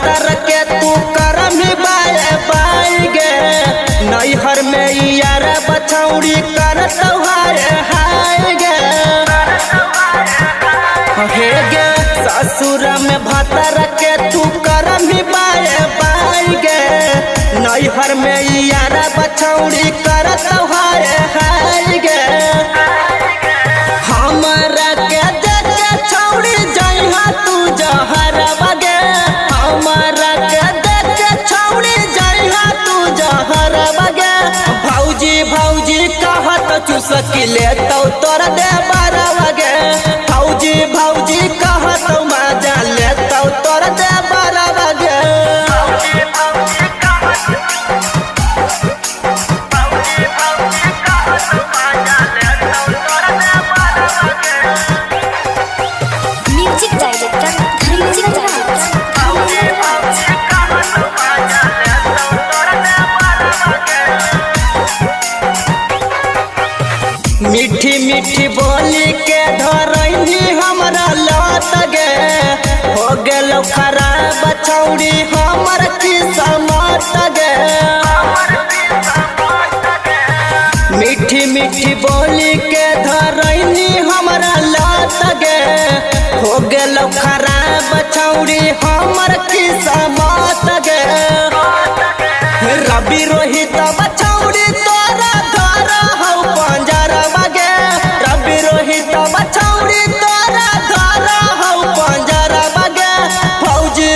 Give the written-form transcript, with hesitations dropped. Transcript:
भातर के तू करम ही बाए बाई गे नैहर में यार बछौड़ी कर तोहारे हाय गे हे गे ससुर में भातर के तू करम ही बाए बाई गे नैहर में यार बछौड़ी कर तोहारे हाय गे हमरा के देखे छौड़ी जइहा तू जहर बगे हमरा के देखे छौड़ी जइहा तू जहर बगे भौजी भौजी कहत चुसकी ले तोर दे बार बगे भौजी भौजी कहत मजा ले तोर दे बार बगे म्यूजिक डायरेक्टर मीठी मीठी बोली के धरैनी हमरा लत गे हो गेल खराब बछौड़ी हमर किस्मत गे मीठी मीठी बोली के धरैनी हमरा लत गे हो गेल खराब बछौड़ी हमर किस्मत गे रवि रोहित बछौड़ी तोरा घर हौ पंजरा बगे रवि रोहित बछौड़ी तोरा घर हौ पंजरा बगे भौजी